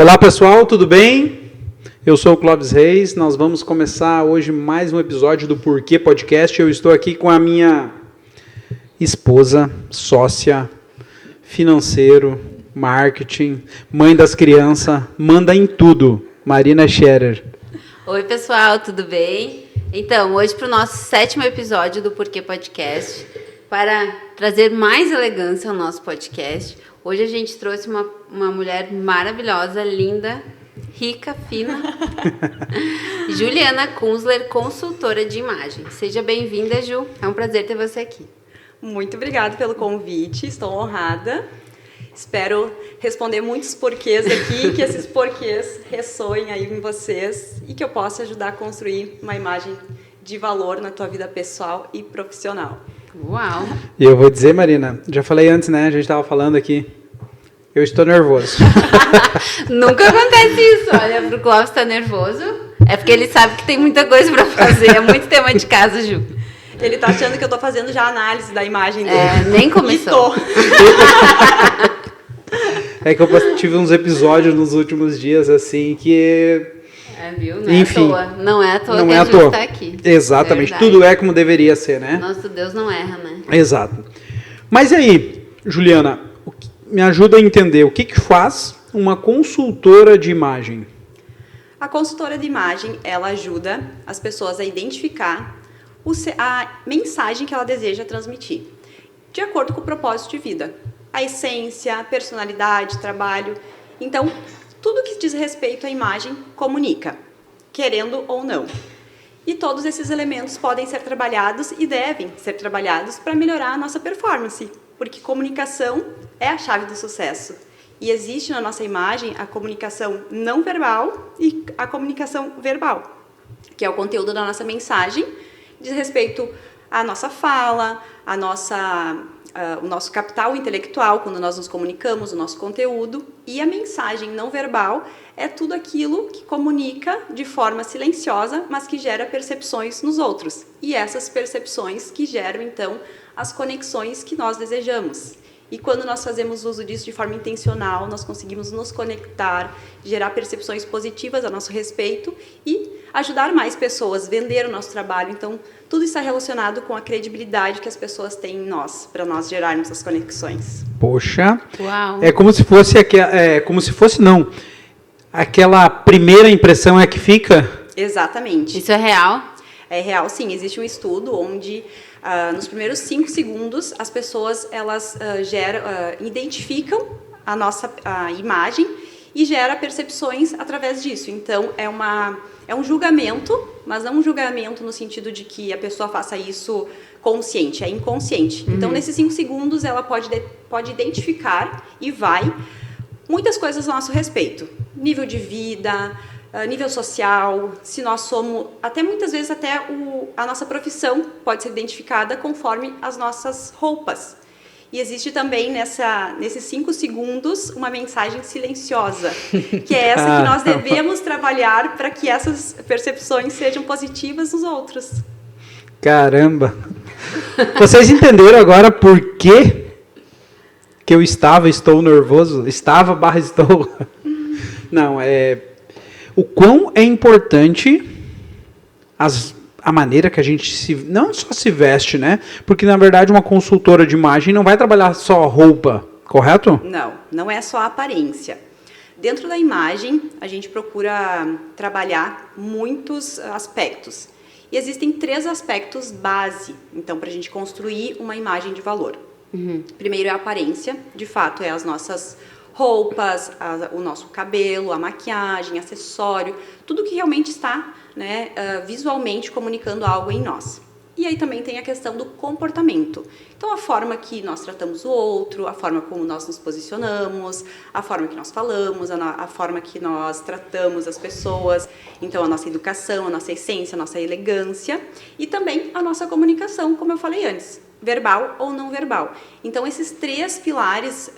Olá pessoal, tudo bem? Eu sou o Clóvis Reis, nós vamos começar hoje mais um episódio do Porquê Podcast. Eu estou aqui com a minha esposa, sócia, financeiro, marketing, mãe das crianças, manda em tudo, Marina Scherer. Oi pessoal, tudo bem? Então, hoje para o nosso 7º episódio do Porquê Podcast, para trazer mais elegância ao nosso podcast, hoje a gente trouxe uma mulher maravilhosa, linda, rica, fina, Juliana Kunzler, consultora de imagem. Seja bem-vinda, Ju. É um prazer ter você aqui. Muito obrigada pelo convite, estou honrada. Espero responder muitos porquês aqui, que esses porquês ressoem aí em vocês e que eu possa ajudar a construir uma imagem de valor na tua vida pessoal e profissional. Uau! E eu vou dizer, Marina, já falei antes, né? A gente estava falando aqui. Eu estou nervoso. Nunca acontece isso. Olha, pro Clóvis tá nervoso. É porque ele sabe que tem muita coisa para fazer. É muito tema de casa, Ju. Ele tá achando que eu tô fazendo já a análise da imagem dele. Nem começou. E tô. É que eu tive uns episódios nos últimos dias, assim, que... Viu? Não Enfim, é à toa. Não é à toa não que é a à Ju toa. está aqui. Exatamente. Verdade. Tudo é como deveria ser, né? Nosso Deus não erra, né? Exato. Mas e aí, Juliana, me ajuda a entender o que faz uma consultora de imagem? A consultora de imagem, ela ajuda as pessoas a identificar a mensagem que ela deseja transmitir, de acordo com o propósito de vida. A essência, a personalidade, trabalho. Então, tudo que diz respeito à imagem comunica, querendo ou não. E todos esses elementos podem ser trabalhados e devem ser trabalhados para melhorar a nossa performance, porque comunicação é a chave do sucesso. E existe na nossa imagem a comunicação não verbal e a comunicação verbal, que é o conteúdo da nossa mensagem, diz respeito à nossa fala, o nosso capital intelectual, quando nós nos comunicamos, o nosso conteúdo, e a mensagem não verbal é tudo aquilo que comunica de forma silenciosa, mas que gera percepções nos outros. E essas percepções que geram, então, as conexões que nós desejamos. E quando nós fazemos uso disso de forma intencional, nós conseguimos nos conectar, gerar percepções positivas a nosso respeito e ajudar mais pessoas, vender o nosso trabalho. Então, tudo está relacionado com a credibilidade que as pessoas têm em nós, para nós gerarmos as conexões. Poxa, Uau. é como se fosse, não, aquela primeira impressão é que fica? Exatamente. Isso é real? É real, sim. Existe um estudo onde, nos primeiros 5 segundos, as pessoas elas identificam a imagem e gera percepções através disso. Então, é um julgamento, mas não um julgamento no sentido de que a pessoa faça isso consciente, é inconsciente. Então, nesses 5 segundos, ela pode identificar e vai muitas coisas a nosso respeito. Nível de vida, nível social, se nós somos... Até muitas vezes, a nossa profissão pode ser identificada conforme as nossas roupas. E existe também, nesses 5 segundos, uma mensagem silenciosa, que é essa que nós devemos trabalhar para que essas percepções sejam positivas nos outros. Caramba! Vocês entenderam agora por que eu estou nervoso? Estou? Não, o quão é importante a maneira que a gente não só se veste, né? Porque, na verdade, uma consultora de imagem não vai trabalhar só roupa, correto? Não é só a aparência. Dentro da imagem, a gente procura trabalhar muitos aspectos. E existem 3 aspectos base, então, para a gente construir uma imagem de valor. Primeiro é a aparência, de fato, é as nossas roupas, o nosso cabelo, a maquiagem, acessório, tudo que realmente está, né, visualmente comunicando algo em nós. E aí também tem a questão do comportamento. Então, a forma que nós tratamos o outro, a forma como nós nos posicionamos, a forma que nós falamos, a forma que nós tratamos as pessoas. Então, a nossa educação, a nossa essência, a nossa elegância. E também a nossa comunicação, como eu falei antes, verbal ou não verbal. Então, esses 3 pilares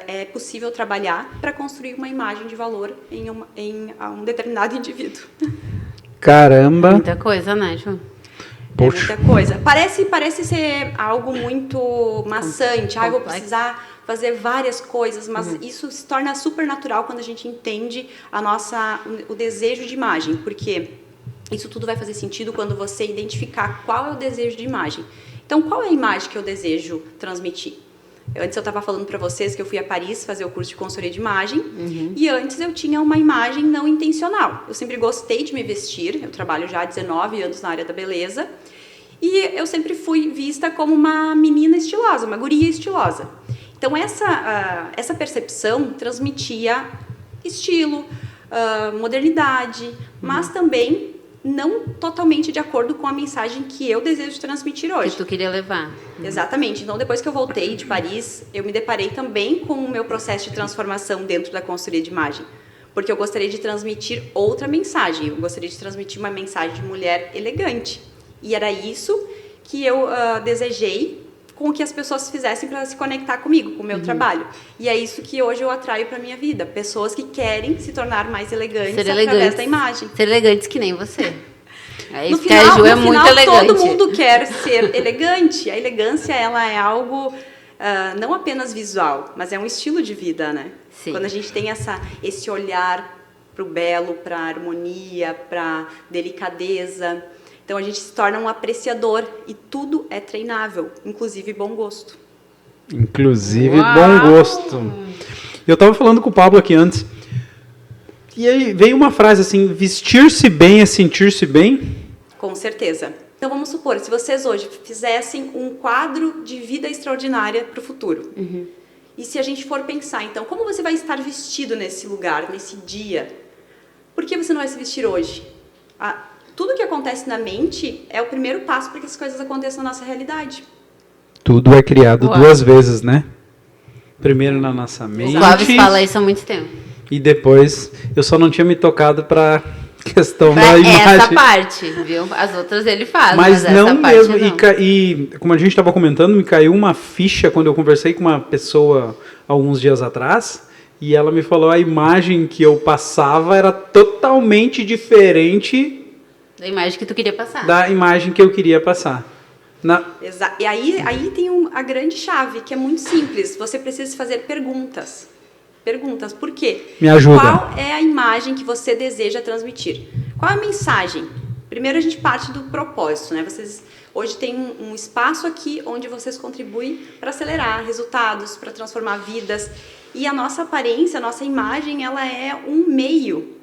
é possível trabalhar para construir uma imagem de valor em um determinado indivíduo. Caramba! Muita coisa, né, Ju? Poxa. É muita coisa. Parece ser algo muito maçante. Eu vou precisar fazer várias coisas, mas isso se torna super natural quando a gente entende o desejo de imagem, porque isso tudo vai fazer sentido quando você identificar qual é o desejo de imagem. Então, qual é a imagem que eu desejo transmitir? Antes eu estava falando para vocês que eu fui a Paris fazer o curso de consultoria de imagem, e antes eu tinha uma imagem não intencional. Eu sempre gostei de me vestir, eu trabalho já há 19 anos na área da beleza, e eu sempre fui vista como uma menina estilosa, uma guria estilosa. Então, essa percepção transmitia estilo, modernidade, mas também não totalmente de acordo com a mensagem que eu desejo transmitir hoje. Que tu queria levar. Exatamente. Então, depois que eu voltei de Paris, eu me deparei também com o meu processo de transformação dentro da consultoria de imagem. Porque eu gostaria de transmitir outra mensagem. Eu gostaria de transmitir uma mensagem de mulher elegante. E era isso que eu desejei com o que as pessoas fizessem para se conectar comigo, com o meu trabalho. E é isso que hoje eu atraio para minha vida. Pessoas que querem se tornar mais elegantes através da imagem. Ser elegantes que nem você. É isso no que a Ju é muito elegante. Todo mundo quer ser elegante. A elegância, ela é algo não apenas visual, mas é um estilo de vida, né? Sim. Quando a gente tem esse olhar para o belo, para a harmonia, para delicadeza... Então, a gente se torna um apreciador e tudo é treinável, inclusive bom gosto. Inclusive bom gosto. Eu estava falando com o Pablo aqui antes, e aí veio uma frase assim, vestir-se bem é sentir-se bem? Com certeza. Então, vamos supor, se vocês hoje fizessem um quadro de vida extraordinária para o futuro, e se a gente for pensar, então, como você vai estar vestido nesse lugar, nesse dia? Por que você não vai se vestir hoje? Tudo que acontece na mente é o primeiro passo para que as coisas aconteçam na nossa realidade. Tudo é criado duas vezes, né? Primeiro na nossa mente. O Clóvis fala isso há muito tempo. E depois, eu só não tinha me tocado para questão da imagem. Essa parte, viu? As outras ele faz, mas não essa parte mesmo. não. E como a gente estava comentando, me caiu uma ficha quando eu conversei com uma pessoa alguns dias atrás. E ela me falou a imagem que eu passava era totalmente diferente da imagem que tu queria passar. Da imagem que eu queria passar. E aí tem a grande chave, que é muito simples. Você precisa fazer perguntas. Perguntas, por quê? Me ajuda. Qual é a imagem que você deseja transmitir? Qual é a mensagem? Primeiro a gente parte do propósito, né? Vocês hoje tem um espaço aqui onde vocês contribuem para acelerar resultados, para transformar vidas. E a nossa aparência, a nossa imagem, ela é um meio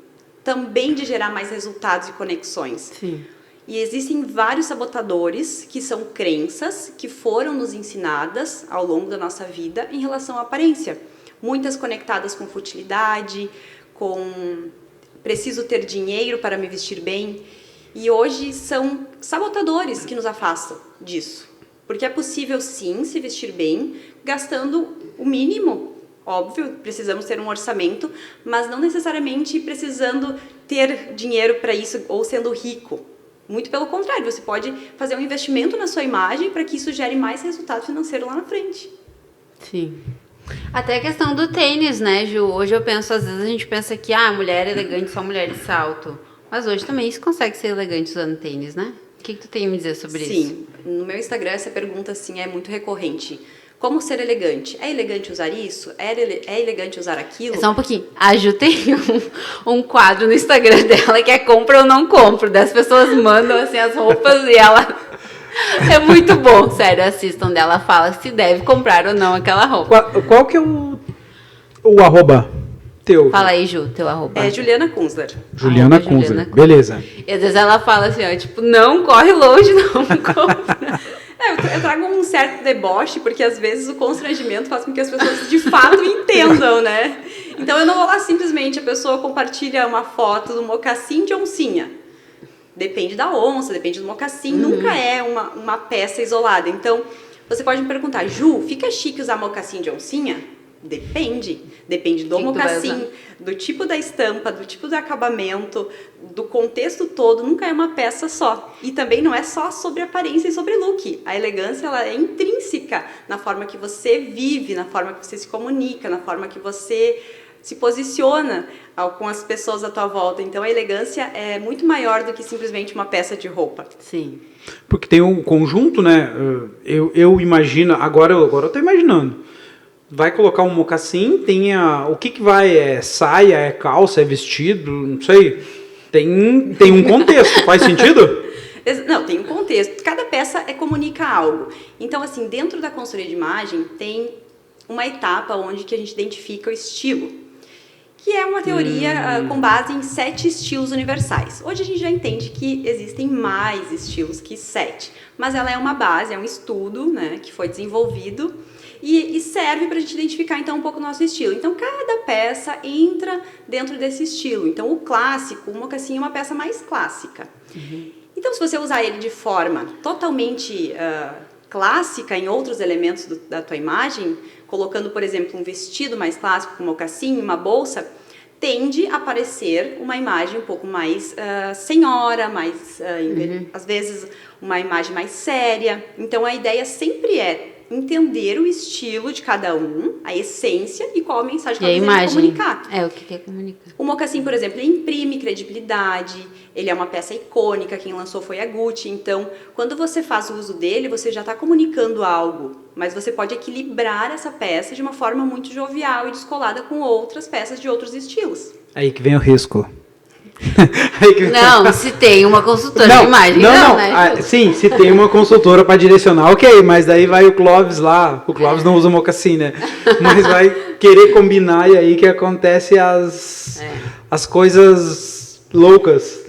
também de gerar mais resultados e conexões. Sim. E existem vários sabotadores que são crenças que foram nos ensinadas ao longo da nossa vida em relação à aparência. Muitas conectadas com futilidade, com preciso ter dinheiro para me vestir bem. E hoje são sabotadores que nos afastam disso. Porque é possível sim se vestir bem gastando o mínimo. Óbvio, precisamos ter um orçamento, mas não necessariamente precisando ter dinheiro para isso ou sendo rico. Muito pelo contrário, você pode fazer um investimento na sua imagem para que isso gere mais resultado financeiro lá na frente. Sim. Até a questão do tênis, né, Ju? Hoje eu penso, às vezes a gente pensa que mulher elegante, só mulher de salto. Mas hoje também se consegue ser elegante usando tênis, né? O que tu tem a me dizer sobre isso? Sim, no meu Instagram essa pergunta assim, é muito recorrente. Como ser elegante? É elegante usar isso? É elegante usar aquilo? Só um pouquinho. A Ju tem um quadro no Instagram dela que é compra ou não compro. Das pessoas mandam assim as roupas e ela... É muito bom, sério, assistam dela. Fala se deve comprar ou não aquela roupa. Qual que é o arroba teu? Fala aí, Ju, teu arroba. É Juliana Kunzler. Juliana Kunzler, beleza. E às vezes ela fala assim, tipo, não corre longe, não compra. Eu trago um certo deboche, porque às vezes o constrangimento faz com que as pessoas de fato entendam, né? Então eu não vou lá simplesmente, a pessoa compartilha uma foto do mocassim de oncinha. Depende da onça, depende do mocassim, nunca é uma peça isolada. Então, você pode me perguntar, Ju, fica chique usar mocassim de oncinha? Depende. Depende do mocassim, do tipo da estampa, do tipo do acabamento, do contexto todo, nunca é uma peça só. E também não é só sobre aparência e sobre look. A elegância, ela é intrínseca na forma que você vive, na forma que você se comunica, na forma que você se posiciona com as pessoas à tua volta. Então, a elegância é muito maior do que simplesmente uma peça de roupa. Sim. Porque tem um conjunto, né? Eu imagino, agora eu tô imaginando. Vai colocar um mocassim, o que vai? É saia, é calça, é vestido, não sei. Tem um contexto, faz sentido? Não, tem um contexto. Cada peça comunica algo. Então, assim, dentro da consultoria de imagem, tem uma etapa onde que a gente identifica o estilo, que é uma teoria com base em 7 estilos universais. Hoje a gente já entende que existem mais estilos que 7, mas ela é uma base, é um estudo, né, que foi desenvolvido e serve para a gente identificar então um pouco o nosso estilo. Então cada peça entra dentro desse estilo. Então o clássico, o mocassim é uma peça mais clássica. Então se você usar ele de forma totalmente clássica em outros elementos da tua imagem, colocando, por exemplo, um vestido mais clássico, com mocassim, uma bolsa, tende a parecer uma imagem um pouco mais senhora, mais, às vezes, uma imagem mais séria. Então, a ideia sempre é entender o estilo de cada um, a essência e qual a mensagem que ela deseja comunicar. É, o que quer comunicar. O mocassim, por exemplo, ele imprime credibilidade, ele é uma peça icônica, quem lançou foi a Gucci. Então, quando você faz o uso dele, você já está comunicando algo, mas você pode equilibrar essa peça de uma forma muito jovial e descolada com outras peças de outros estilos. Aí que vem o risco. Não, se tem uma consultora de imagem, não, né? Sim, se tem uma consultora para direcionar, ok, mas daí vai o Clóvis lá, o Clóvis não usa mocassim, né? Mas vai querer combinar e aí que acontece as coisas loucas.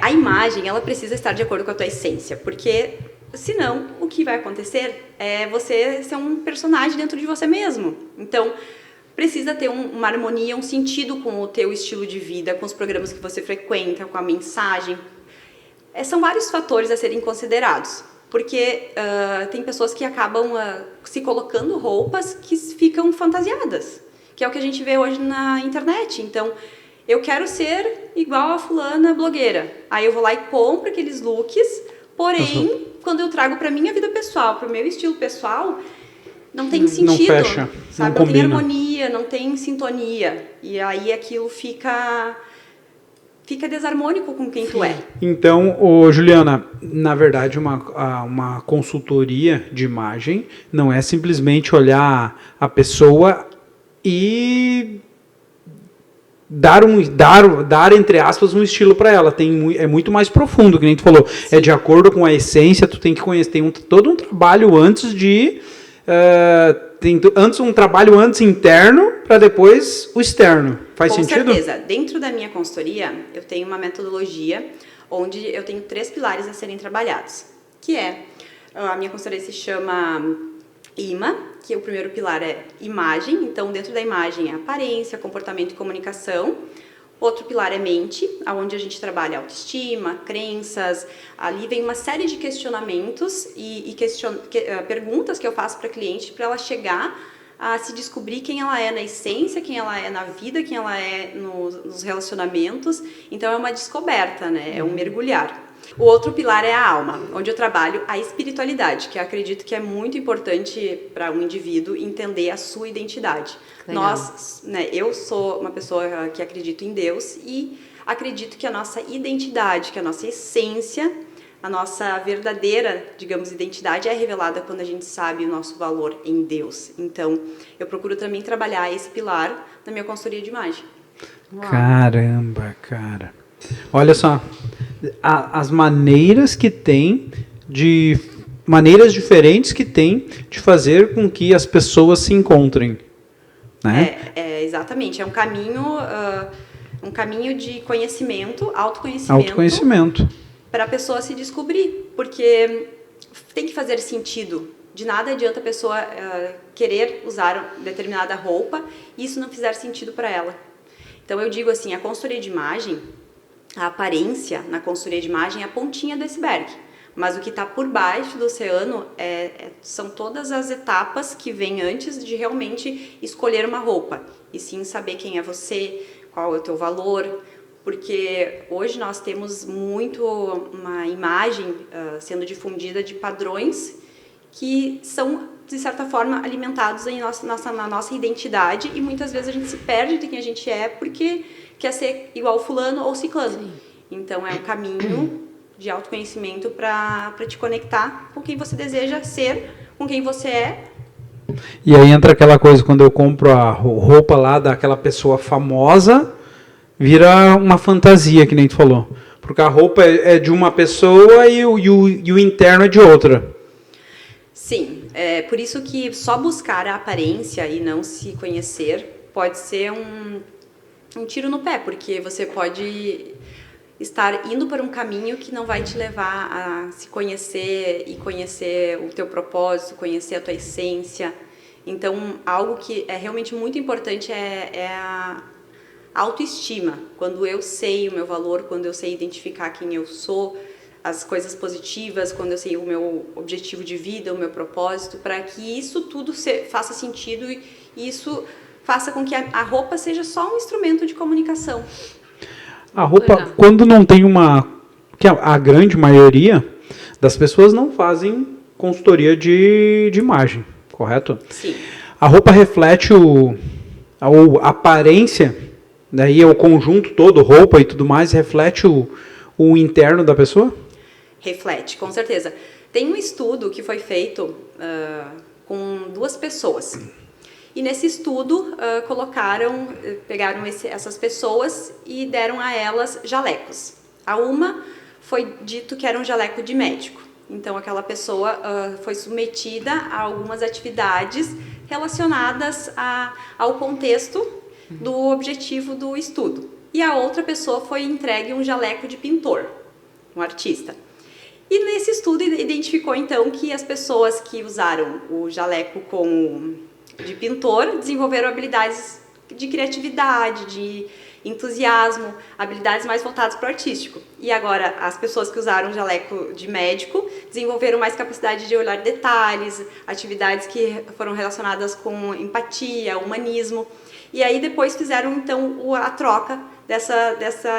A imagem, ela precisa estar de acordo com a tua essência, porque senão o que vai acontecer é você ser um personagem dentro de você mesmo. Então, precisa ter uma harmonia, um sentido com o teu estilo de vida, com os programas que você frequenta, com a mensagem. São vários fatores a serem considerados, porque tem pessoas que acabam se colocando roupas que ficam fantasiadas, que é o que a gente vê hoje na internet. Então, eu quero ser igual a fulana blogueira. Aí eu vou lá e compro aqueles looks, porém, quando eu trago para minha vida pessoal, para o meu estilo pessoal, não tem sentido, não fecha, sabe? Não tem harmonia, não tem sintonia. E aí aquilo fica desarmônico com quem tu é. Então, Juliana, na verdade, uma consultoria de imagem não é simplesmente olhar a pessoa e dar entre aspas, um estilo para ela. É muito mais profundo, que nem tu falou. Sim. É de acordo com a essência, tu tem que conhecer. Tem todo um trabalho antes de... um trabalho antes interno para depois o externo. Faz sentido? Com certeza. Dentro da minha consultoria, eu tenho uma metodologia onde eu tenho 3 pilares a serem trabalhados, que a minha consultoria se chama IMA, que o primeiro pilar é imagem. Então, dentro da imagem é aparência, comportamento e comunicação. Outro pilar é mente, onde a gente trabalha autoestima, crenças. Ali vem uma série de questionamentos e perguntas que eu faço para a cliente para ela chegar a se descobrir quem ela é na essência, quem ela é na vida, quem ela é nos relacionamentos. Então é uma descoberta, né? É um mergulhar. O outro pilar é a alma, onde eu trabalho a espiritualidade, que eu acredito que é muito importante para um indivíduo entender a sua identidade. Legal. Eu sou uma pessoa que acredito em Deus e acredito que a nossa identidade, que a nossa essência, a nossa verdadeira, digamos, identidade é revelada quando a gente sabe o nosso valor em Deus. Então, eu procuro também trabalhar esse pilar na minha consultoria de imagem. Uau. Caramba, cara. Olha só, as maneiras que tem maneiras diferentes que tem de fazer com que as pessoas se encontrem, né? Exatamente, é um caminho de conhecimento, autoconhecimento. Para a pessoa se descobrir, porque tem que fazer sentido. De nada adianta a pessoa querer usar determinada roupa e isso não fizer sentido para ela. Então eu digo assim, a consultoria de imagem, a aparência na consultoria de imagem é a pontinha do iceberg, mas o que está por baixo do oceano são todas as etapas que vêm antes de realmente escolher uma roupa, e sim saber quem é você, qual é o teu valor, porque hoje nós temos muito uma imagem sendo difundida de padrões que são de certa forma, alimentados em na nossa identidade e muitas vezes a gente se perde de quem a gente é porque quer ser igual fulano ou ciclano. Sim. Então, é um caminho de autoconhecimento para te conectar com quem você deseja ser, com quem você é. E aí entra aquela coisa, quando eu compro a roupa lá daquela pessoa famosa, vira uma fantasia, que nem tu falou. Porque a roupa é de uma pessoa e o interno é de outra. Sim, é por isso que só buscar a aparência e não se conhecer pode ser um tiro no pé, porque você pode estar indo para um caminho que não vai te levar a se conhecer e conhecer o teu propósito, conhecer a tua essência. Então, algo que é realmente muito importante é a autoestima. Quando eu sei o meu valor, quando eu sei identificar quem eu sou, as coisas positivas, quando eu sei o meu objetivo de vida, o meu propósito, para que isso tudo faça sentido e isso faça com que a roupa seja só um instrumento de comunicação. A roupa, quando não tem que a grande maioria das pessoas não fazem consultoria de imagem, correto? Sim. A roupa reflete a aparência, daí é o conjunto todo, roupa e tudo mais, reflete o interno da pessoa? Reflete, com certeza. Tem um estudo que foi feito com 2 pessoas. E nesse estudo, pegaram essas pessoas e deram a elas jalecos. A uma foi dito que era um jaleco de médico. Então, aquela pessoa foi submetida a algumas atividades relacionadas ao contexto do objetivo do estudo. E a outra pessoa foi entregue um jaleco de pintor, um artista. E nesse estudo identificou, então, que as pessoas que usaram o jaleco de pintor desenvolveram habilidades de criatividade, de entusiasmo, habilidades mais voltadas para o artístico. E agora, as pessoas que usaram o jaleco de médico desenvolveram mais capacidade de olhar detalhes, atividades que foram relacionadas com empatia, humanismo. E aí depois fizeram, então, a troca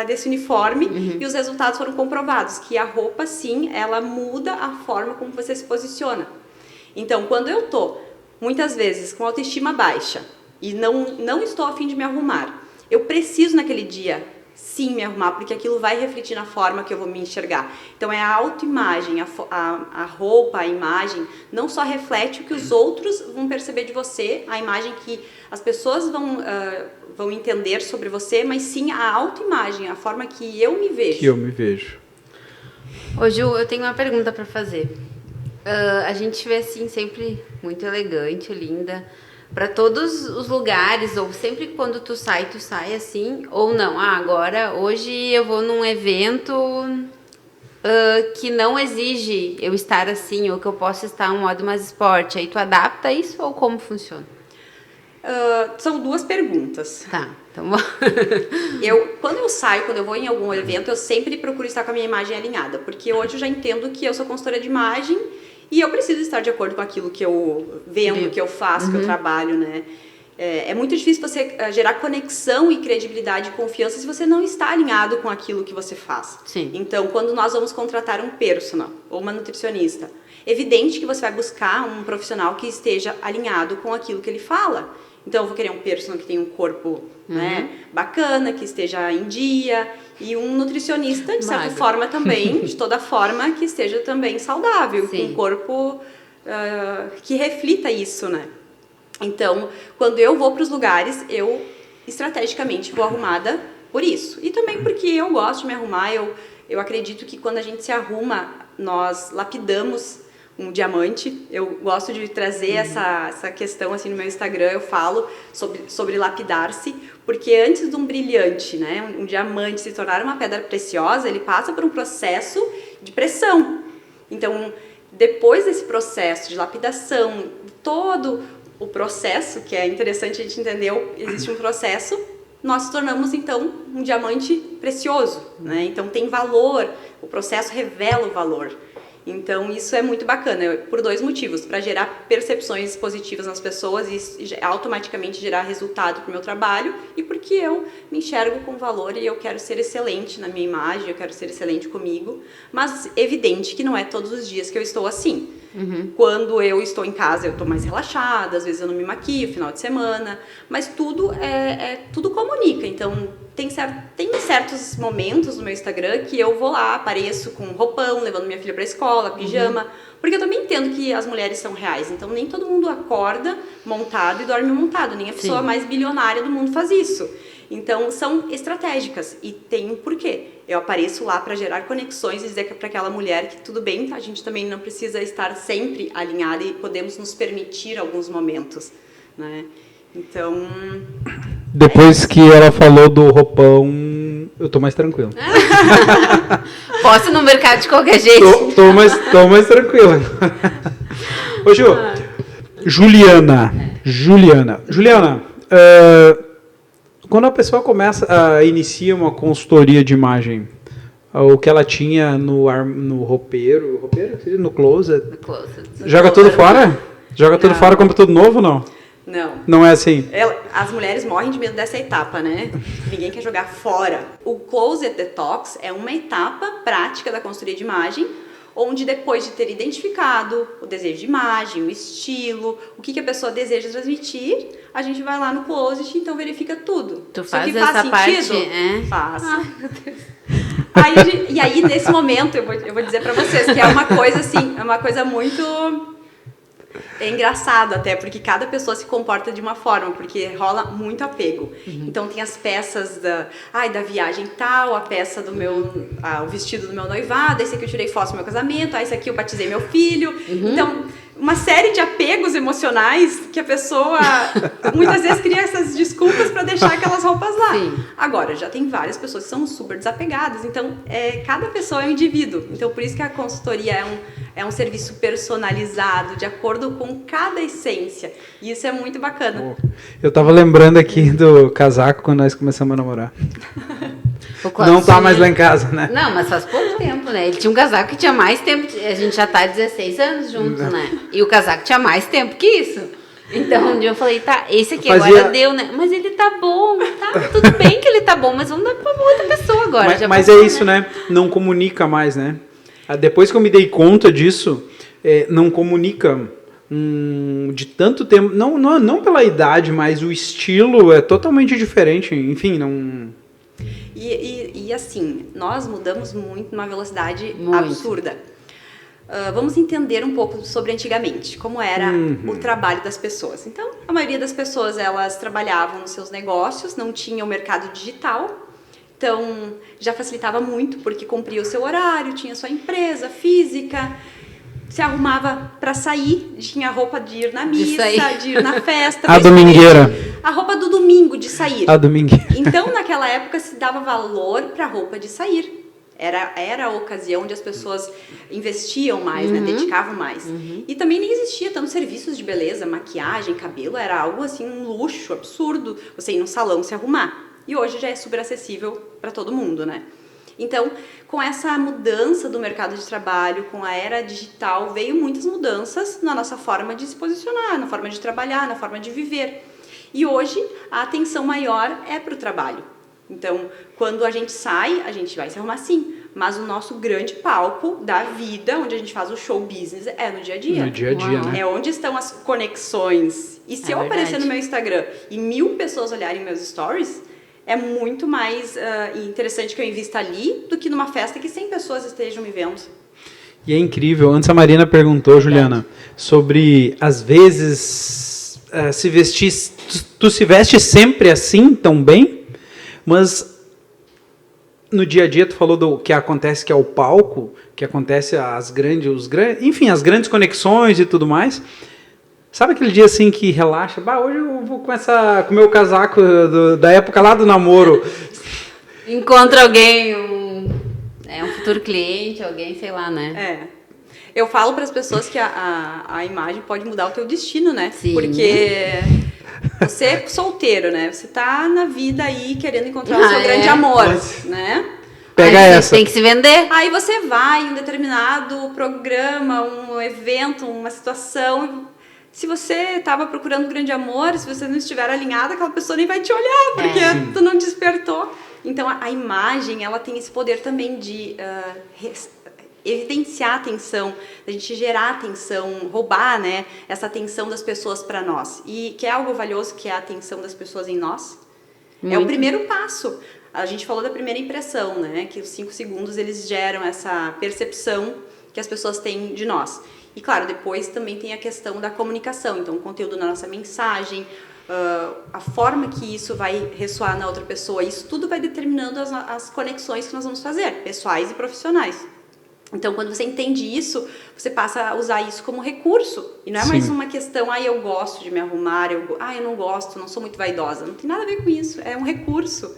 desse uniforme e os resultados foram comprovados, que a roupa, sim, ela muda a forma como você se posiciona. Então, quando eu tô muitas vezes com autoestima baixa e não estou a fim de me arrumar, eu preciso naquele dia sim me arrumar, porque aquilo vai refletir na forma que eu vou me enxergar. Então é a autoimagem, a roupa, a imagem, não só reflete o que os outros vão perceber de você, a imagem que as pessoas vão entender sobre você, mas sim a autoimagem, a forma que eu me vejo. Que eu me vejo. Ô Ju, eu tenho uma pergunta para fazer. A gente vê assim sempre muito elegante, linda, para todos os lugares, ou sempre quando tu sai assim, ou não. Agora, hoje eu vou num evento que não exige eu estar assim, ou que eu possa estar um modo mais esporte. Aí tu adapta isso ou como funciona? São 2 perguntas. Tá, então quando eu vou em algum evento, eu sempre procuro estar com a minha imagem alinhada, porque hoje eu já entendo que eu sou consultora de imagem e eu preciso estar de acordo com aquilo que eu vendo, que eu faço, que eu trabalho, né? É muito difícil você gerar conexão e credibilidade e confiança se você não está alinhado com aquilo que você faz. Sim. Então, quando nós vamos contratar um personal ou uma nutricionista, é evidente que você vai buscar um profissional que esteja alinhado com aquilo que ele fala. Então, eu vou querer um personal que tenha um corpo bacana, que esteja em dia, e um nutricionista, de certa forma também, de toda forma, que esteja também saudável, com um corpo que reflita isso, né? Então, quando eu vou para os lugares, eu estrategicamente vou arrumada por isso. E também porque eu gosto de me arrumar, eu acredito que quando a gente se arruma, nós lapidamos um diamante. Eu gosto de trazer essa questão assim no meu Instagram, eu falo sobre lapidar-se, porque antes de um brilhante, né, um diamante se tornar uma pedra preciosa, ele passa por um processo de pressão. Então, depois desse processo de lapidação, todo o processo, que é interessante a gente entender, existe um processo, nós tornamos então um diamante precioso, né? Então tem valor, o processo revela o valor. Então, isso é muito bacana, por 2 motivos. Para gerar percepções positivas nas pessoas e automaticamente gerar resultado para o meu trabalho, e porque eu me enxergo com valor e eu quero ser excelente na minha imagem, eu quero ser excelente comigo. Mas, evidente que não é todos os dias que eu estou assim. Quando eu estou em casa, eu estou mais relaxada, às vezes eu não me maquio, final de semana, mas tudo comunica. Então, tem certos momentos no meu Instagram que eu vou lá, apareço com roupão, levando minha filha para a escola, pijama, porque eu também entendo que as mulheres são reais. Então, nem todo mundo acorda montado e dorme montado, nem a pessoa mais bilionária do mundo faz isso. Então, são estratégicas e tem um porquê. Eu apareço lá para gerar conexões e dizer para aquela mulher que tudo bem, a gente também não precisa estar sempre alinhada e podemos nos permitir alguns momentos, né? Então... Depois que ela falou do roupão, eu tô mais tranquilo. Posso ir no mercado de qualquer jeito? Tô mais tranquilo. Ô, Ju, Juliana, quando a pessoa inicia uma consultoria de imagem, o que ela tinha no roupeiro, no closet, joga tudo fora? Joga tudo fora, compra tudo novo ou não? Não. Não é assim? As mulheres morrem de medo dessa etapa, né? Ninguém quer jogar fora. O Closet Detox é uma etapa prática da consultoria de imagem, onde depois de ter identificado o desejo de imagem, o estilo, o que a pessoa deseja transmitir, a gente vai lá no Closet e então verifica tudo. Tu faz essa sentido? Parte? Faço. Ai, meu Deus. E aí, nesse momento, eu vou dizer pra vocês que é uma coisa assim, é uma coisa muito... É engraçado até, porque cada pessoa se comporta de uma forma, porque rola muito apego. Então tem as peças da viagem tal, a peça do o vestido do meu noivado, esse aqui eu tirei foto do meu casamento, esse aqui eu batizei meu filho. Então, uma série de apegos emocionais que a pessoa muitas vezes cria essas desculpas para deixar aquelas roupas lá. Sim. Agora, já tem várias pessoas que são super desapegadas, então cada pessoa é um indivíduo. Então, por isso que a consultoria é um serviço personalizado, de acordo com cada essência. E isso é muito bacana. Eu tava lembrando aqui do casaco quando nós começamos a namorar. Não tá mais lá em casa, né? Não, mas faz pouco tempo, né? Ele tinha um casaco que tinha mais tempo. A gente já tá há 16 anos juntos, né? E o casaco tinha mais tempo que isso. Então, um dia eu falei, tá, esse aqui agora deu, né? Mas ele tá bom, tá? Tudo bem que ele tá bom, mas vamos dar pra outra pessoa agora. Mas é isso, né? Não comunica mais, né? Depois que eu me dei conta disso, não comunica de tanto tempo. Não pela idade, mas o estilo é totalmente diferente. Enfim, não... E assim, nós mudamos muito numa velocidade absurda. Vamos entender um pouco sobre antigamente, como era o trabalho das pessoas. Então, a maioria das pessoas, elas trabalhavam nos seus negócios, não tinha o mercado digital. Então, já facilitava muito, porque cumpria o seu horário, tinha sua empresa física, se arrumava para sair, tinha a roupa de ir na missa, de ir na festa. A domingueira. A roupa do domingo de sair. A domingueira. Então, naquela época, se dava valor para a roupa de sair. Era a ocasião onde as pessoas investiam mais, né? Dedicavam mais. E também nem existia tantos serviços de beleza, maquiagem, cabelo, era algo assim, um luxo absurdo você ir num salão se arrumar. E hoje já é super acessível para todo mundo, né? Então, com essa mudança do mercado de trabalho, com a era digital, veio muitas mudanças na nossa forma de se posicionar, na forma de trabalhar, na forma de viver. E hoje, a atenção maior é para o trabalho. Então, quando a gente sai, a gente vai se arrumar sim. Mas o nosso grande palco da vida, onde a gente faz o show business, é no dia a dia. No dia a dia, né? É onde estão as conexões. E se eu aparecer no meu Instagram e 1000 pessoas olharem meus stories... É muito mais interessante que eu invista ali do que numa festa que 100 pessoas estejam me vendo. E é incrível. Antes a Marina perguntou, Juliana, sobre, às vezes, se vestir... Tu se veste sempre assim, tão bem? Mas no dia a dia tu falou do que acontece, que é o palco, que acontece as grandes conexões e tudo mais... Sabe aquele dia assim que relaxa? Hoje eu vou começar com o meu casaco da época lá do namoro. Encontra alguém, um futuro cliente, alguém, sei lá, né? Eu falo para as pessoas que a imagem pode mudar o teu destino, né? Sim. Porque você é solteiro, né? Você tá na vida aí querendo encontrar o seu grande amor, né? Pega Aí essa. tem que se vender. Aí você vai em um determinado programa, um evento, uma situação. Se você estava procurando um grande amor, se você não estiver alinhado, aquela pessoa nem vai te olhar, porque tu não despertou. Então, a imagem, ela tem esse poder também de evidenciar a atenção, da gente gerar atenção, roubar, né, essa atenção das pessoas para nós. E que é algo valioso, que é a atenção das pessoas em nós. É o primeiro passo. A gente falou da primeira impressão, né, que os 5 segundos eles geram essa percepção que as pessoas têm de nós. E claro, depois também tem a questão da comunicação, então o conteúdo da nossa mensagem, a forma que isso vai ressoar na outra pessoa, isso tudo vai determinando as conexões que nós vamos fazer, pessoais e profissionais. Então, quando você entende isso, você passa a usar isso como recurso. E não é mais uma questão, eu gosto de me arrumar, eu não gosto, não sou muito vaidosa. Não tem nada a ver com isso, é um recurso.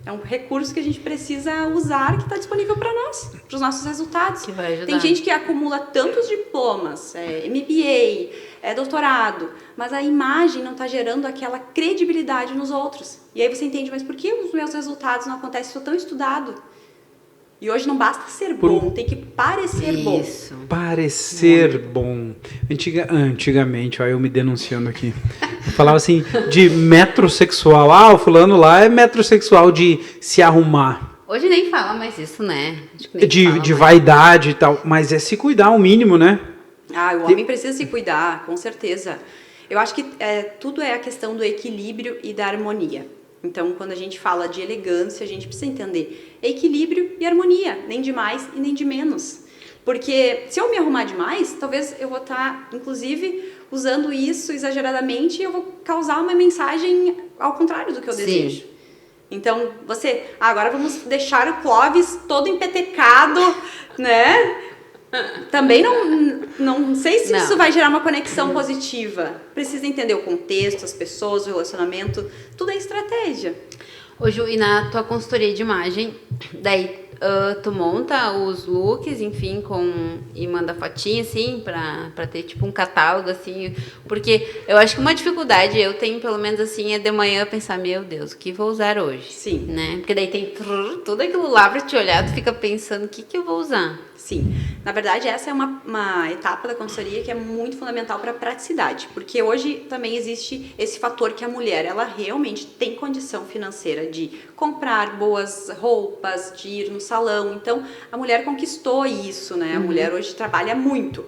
É um recurso que a gente precisa usar, que está disponível para nós, para os nossos resultados. Que vai ajudar. Tem gente que acumula tantos diplomas, MBA, doutorado, mas a imagem não está gerando aquela credibilidade nos outros. E aí você entende, mas por que os meus resultados não acontecem? Eu sou tão estudado. E hoje não basta ser bom, tem que parecer bom. Isso. Parecer bom. Antigamente, ó, eu me denunciando aqui. Eu falava assim, de metrosexual. O fulano lá é metrosexual de se arrumar. Hoje nem fala mais isso, né? Acho que nem De fala mais. vaidade e tal. Mas é se cuidar o mínimo, né? O homem precisa se cuidar, com certeza. Eu acho que tudo é a questão do equilíbrio e da harmonia. Então, quando a gente fala de elegância, a gente precisa entender equilíbrio e harmonia, nem de mais e nem de menos. Porque se eu me arrumar demais, talvez eu vou estar, inclusive, usando isso exageradamente e eu vou causar uma mensagem ao contrário do que eu desejo. Então, agora vamos deixar o Clóvis todo empetecado, né? Também não sei se isso vai gerar uma conexão positiva. Precisa entender o contexto, as pessoas, o relacionamento, tudo é estratégia. Ô Ju, e na tua consultoria de imagem, daí tu monta os looks, enfim, e manda fotinha, assim, pra ter tipo um catálogo, assim, porque eu acho que uma dificuldade eu tenho, pelo menos assim, é de manhã pensar, meu Deus, o que vou usar hoje? Sim. Né? Porque daí tem tudo aquilo lá pra te olhar, tu fica pensando, o que eu vou usar? Sim, na verdade essa é uma etapa da consultoria que é muito fundamental para a praticidade, porque hoje também existe esse fator que a mulher, ela realmente tem condição financeira de comprar boas roupas, de ir no salão, então a mulher conquistou isso, né? A mulher hoje trabalha muito,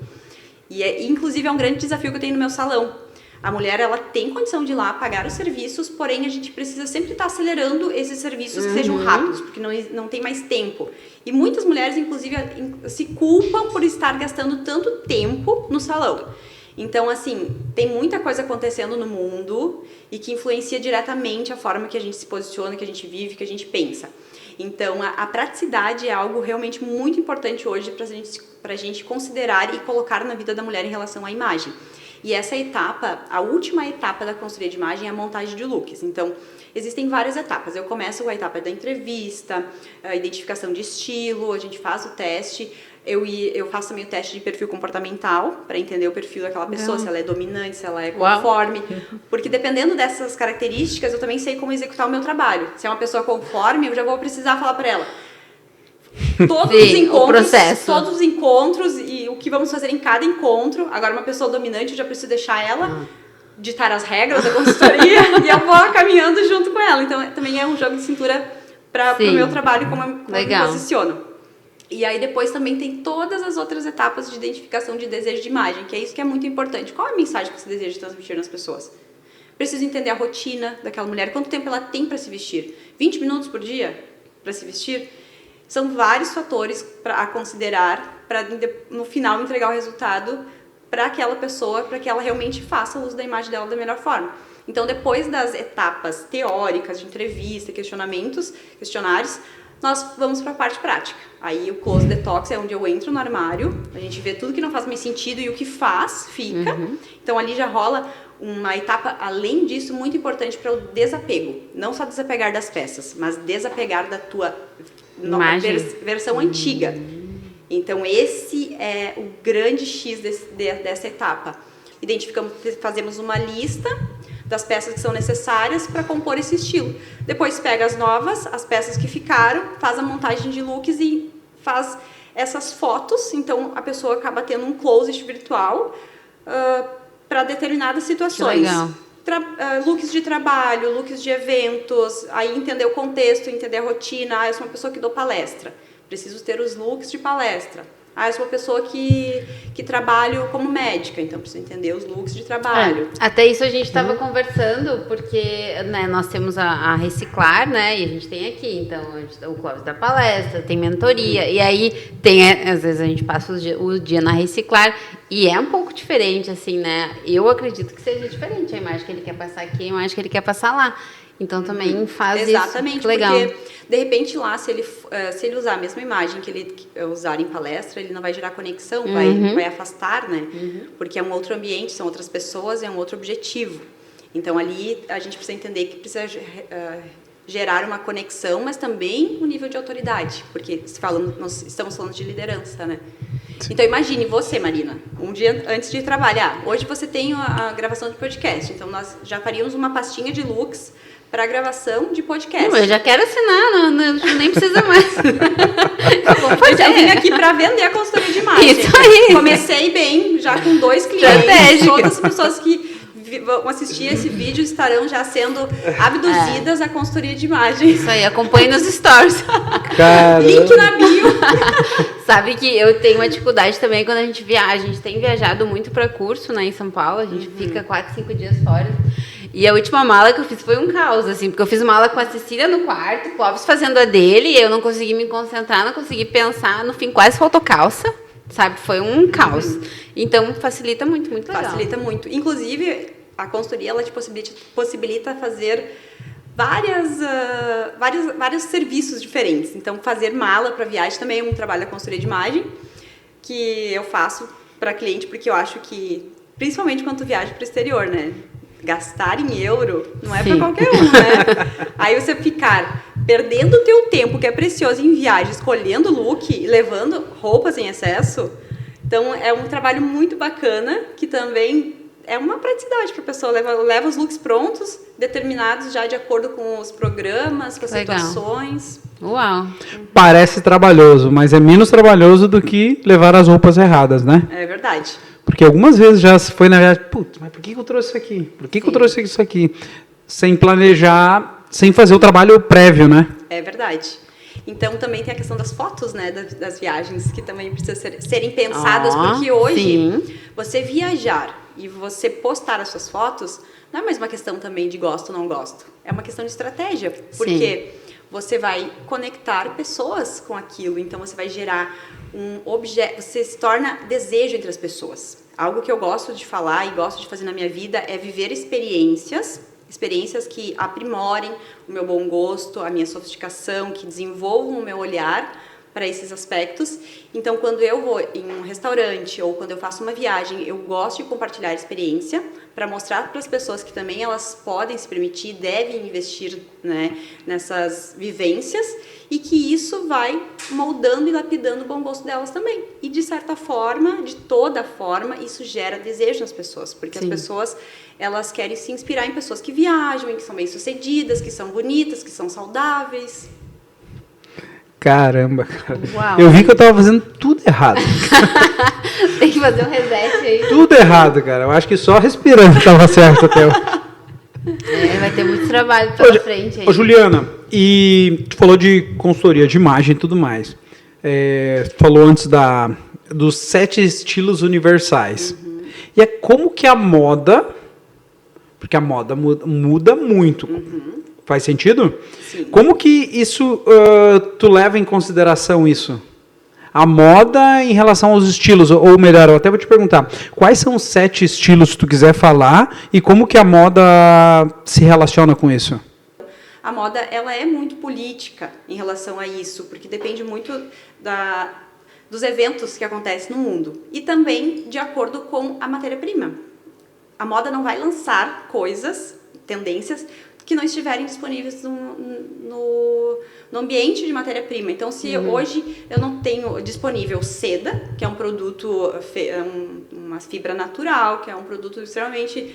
e inclusive é um grande desafio que eu tenho no meu salão. A mulher, ela tem condição de ir lá pagar os serviços, porém a gente precisa sempre estar acelerando esses serviços que sejam rápidos, porque não tem mais tempo. E muitas mulheres, inclusive, se culpam por estar gastando tanto tempo no salão. Então, assim, tem muita coisa acontecendo no mundo e que influencia diretamente a forma que a gente se posiciona, que a gente vive, que a gente pensa. Então, a praticidade é algo realmente muito importante hoje para a gente considerar e colocar na vida da mulher em relação à imagem. E essa etapa, a última etapa da consultoria de imagem é a montagem de looks. Então, existem várias etapas. Eu começo com a etapa da entrevista, a identificação de estilo, a gente faz o teste. Eu faço também o teste de perfil comportamental, para entender o perfil daquela pessoa, se ela é dominante, se ela é conforme. Porque dependendo dessas características, eu também sei como executar o meu trabalho. Se é uma pessoa conforme, eu já vou precisar falar para ela todos os encontros e o que vamos fazer em cada encontro. Agora, uma pessoa dominante, eu já preciso deixar ela ditar as regras da consultoria e eu vou caminhando junto com ela. Então, também é um jogo de cintura para o meu trabalho, como eu me posiciono. E aí, depois também tem todas as outras etapas de identificação de desejo de imagem, que é isso que é muito importante. Qual é a mensagem que você deseja transmitir nas pessoas? Preciso entender a rotina daquela mulher, quanto tempo ela tem para se vestir. 20 minutos por dia para se vestir? São vários fatores a considerar para, no final, entregar o resultado para aquela pessoa, para que ela realmente faça uso da imagem dela da melhor forma. Então, depois das etapas teóricas de entrevista, questionários, nós vamos para a parte prática. Aí o close detox é onde eu entro no armário, a gente vê tudo que não faz mais sentido e o que faz, fica. Então, ali já rola uma etapa, além disso, muito importante para o desapego. Não só desapegar das peças, mas desapegar da tua versão antiga. Então, esse é o grande X dessa etapa. Fazemos uma lista das peças que são necessárias para compor esse estilo. Depois pega as novas, as peças que ficaram, faz a montagem de looks e faz essas fotos. Então a pessoa acaba tendo um closet virtual para determinadas situações. Que legal. Looks de trabalho, looks de eventos, aí entender o contexto, entender a rotina. Eu sou uma pessoa que dou palestra, preciso ter os looks de palestra. Eu sou uma pessoa que trabalho como médica, então preciso entender os looks de trabalho. Até isso a gente estava conversando, porque né, nós temos a Reciclar, né? E a gente tem aqui, então, o Clóvis dá palestra, tem mentoria, e aí às vezes a gente passa o dia na Reciclar, e é um pouco diferente, assim, né? Eu acredito que seja diferente a imagem que ele quer passar aqui, a imagem que ele quer passar lá. Então também faz Exatamente, isso. Legal. Porque de repente lá, se ele usar a mesma imagem que ele usar em palestra, ele não vai gerar conexão, vai afastar, né? Porque é um outro ambiente, são outras pessoas, é um outro objetivo. Então ali a gente precisa entender que precisa gerar uma conexão, mas também um nível de autoridade, porque nós estamos falando de liderança, né? Sim. Então imagine você, Marina, um dia antes de trabalhar. Hoje você tem a gravação de podcast, então nós já faríamos uma pastinha de looks para gravação de podcast. Eu já quero assinar, não nem precisa mais. Eu vim aqui para vender a consultoria de imagem. Isso aí. Comecei bem, já com 2 clientes. Todas as pessoas que vão assistir esse vídeo estarão já sendo abduzidas à consultoria de imagem. Isso aí, acompanhe nos stories. Caramba. Link na bio. Sabe que eu tenho uma dificuldade também quando a gente viaja. A gente tem viajado muito para curso, né, em São Paulo. A gente fica 4, 5 dias fora. E a última mala que eu fiz foi um caos, assim, porque eu fiz mala com a Cecília no quarto, o Clóvis fazendo a dele, e eu não consegui me concentrar, não consegui pensar, no fim quase faltou calça, sabe? Foi um caos. Então facilita muito, muito legal. Facilita muito. Inclusive, a consultoria ela te possibilita fazer vários serviços diferentes. Então, fazer mala para viagem também é um trabalho da consultoria de imagem que eu faço para cliente, porque eu acho que, principalmente quando tu viaja para o exterior, né? Gastar em euro não é para qualquer um, né? Aí você ficar perdendo o teu tempo, que é precioso, em viagem, escolhendo look e levando roupas em excesso. Então, é um trabalho muito bacana, que também é uma praticidade para a pessoa. Leva os looks prontos, determinados já de acordo com os programas, com as situações. Uau! Parece trabalhoso, mas é menos trabalhoso do que levar as roupas erradas, né? É verdade. Porque algumas vezes já foi na viagem, putz, mas por que eu trouxe isso aqui? Por que eu trouxe isso aqui? Sem planejar, sem fazer o trabalho prévio, né? É verdade. Então, também tem a questão das fotos, né, das viagens, que também precisam serem pensadas, porque hoje, você viajar e você postar as suas fotos, não é mais uma questão também de gosto ou não gosto. É uma questão de estratégia, porque você vai conectar pessoas com aquilo, então você vai gerar um objeto, você se torna desejo entre as pessoas. Algo que eu gosto de falar e gosto de fazer na minha vida é viver experiências que aprimorem o meu bom gosto, a minha sofisticação, que desenvolvam o meu olhar para esses aspectos. Então, quando eu vou em um restaurante ou quando eu faço uma viagem, eu gosto de compartilhar experiência para mostrar para as pessoas que também elas podem se permitir, devem investir, né, nessas vivências, e que isso vai moldando e lapidando o bom gosto delas também. E, de certa forma, de toda forma, isso gera desejo nas pessoas, porque as pessoas elas querem se inspirar em pessoas que viajam, que são bem-sucedidas, que são bonitas, que são saudáveis. Caramba, cara. Uau. Eu vi que eu tava fazendo tudo errado. Tem que fazer um reset aí. Tudo errado, cara. Eu acho que só respirando tava certo até hoje. Vai ter muito trabalho pela frente aí. Ô, Juliana, e tu falou de consultoria de imagem e tudo mais. Tu falou antes dos 7 estilos universais. E é como que a moda, porque a moda muda muito. Faz sentido? Sim. Como que isso, tu leva em consideração isso? A moda em relação aos estilos, ou melhor, eu até vou te perguntar, quais são os 7 estilos que tu quiser falar e como que a moda se relaciona com isso? A moda, ela é muito política em relação a isso, porque depende muito dos eventos que acontecem no mundo e também de acordo com a matéria-prima. A moda não vai lançar coisas, tendências, que não estiverem disponíveis no ambiente de matéria-prima. Então, se hoje eu não tenho disponível seda, que é um produto, uma fibra natural, que é um produto extremamente,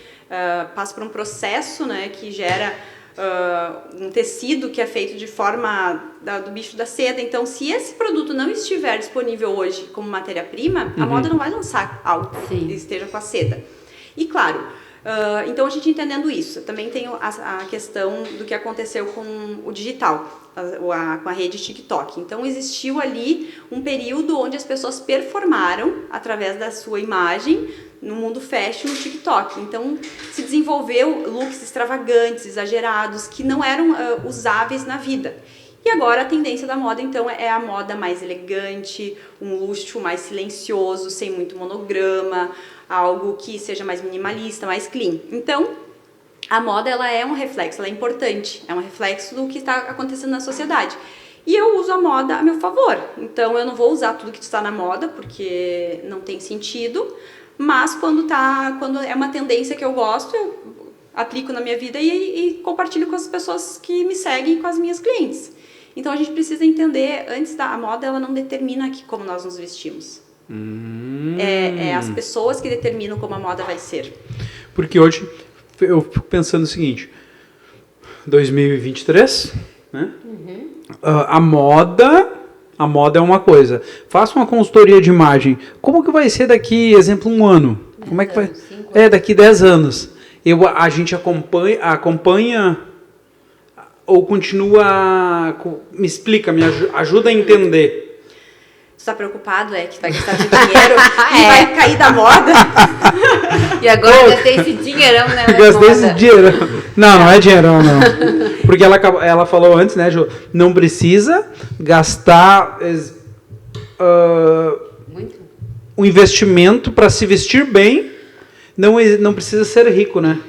passa por um processo, né, que gera um tecido que é feito de forma do bicho da seda. Então, se esse produto não estiver disponível hoje como matéria-prima, a moda não vai lançar algo que esteja com a seda. E claro, então a gente entendendo isso, também tem a questão do que aconteceu com o digital, com a rede TikTok. Então existiu ali um período onde as pessoas performaram através da sua imagem no mundo fashion no TikTok. Então se desenvolveu looks extravagantes, exagerados, que não eram usáveis na vida. E agora a tendência da moda, então, é a moda mais elegante, um luxo mais silencioso, sem muito monograma, algo que seja mais minimalista, mais clean. Então, a moda, ela é um reflexo, ela é importante, é um reflexo do que está acontecendo na sociedade. E eu uso a moda a meu favor. Então, eu não vou usar tudo que está na moda, porque não tem sentido, mas quando é uma tendência que eu gosto, eu aplico na minha vida e compartilho com as pessoas que me seguem e com as minhas clientes. Então a gente precisa entender, antes a moda ela não determina como nós nos vestimos. É as pessoas que determinam como a moda vai ser. Porque hoje eu fico pensando o seguinte, 2023, né? A moda é uma coisa. Faça uma consultoria de imagem. Como que vai ser daqui, exemplo, um ano? Como é que vai? Daqui 10 anos. A gente acompanha ou continua... Me explica, me ajuda a entender. Tu tá preocupado, que vai gastar de dinheiro e vai cair da moda? E agora eu gastei esse dinheirão, né? Gastei esse dinheirão. Não é dinheirão, não. Porque ela falou antes, né, Ju? Não precisa gastar um investimento para se vestir bem. Não precisa ser rico, né?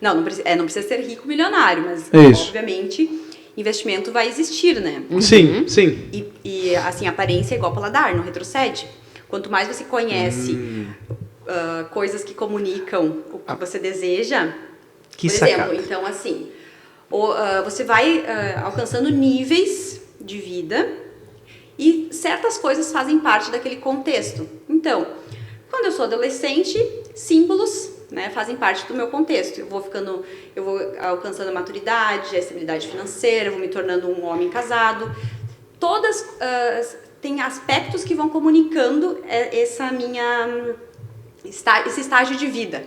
Não precisa ser rico milionário, mas obviamente investimento vai existir, né? Sim. E assim, aparência é igual paladar, não retrocede. Quanto mais você conhece coisas que comunicam o que você deseja, por exemplo, então assim, você vai alcançando níveis de vida e certas coisas fazem parte daquele contexto. Então, quando eu sou adolescente, símbolos, né, fazem parte do meu contexto. Eu vou alcançando a maturidade, a estabilidade financeira, vou me tornando um homem casado. Todas têm aspectos que vão comunicando esse estágio de vida.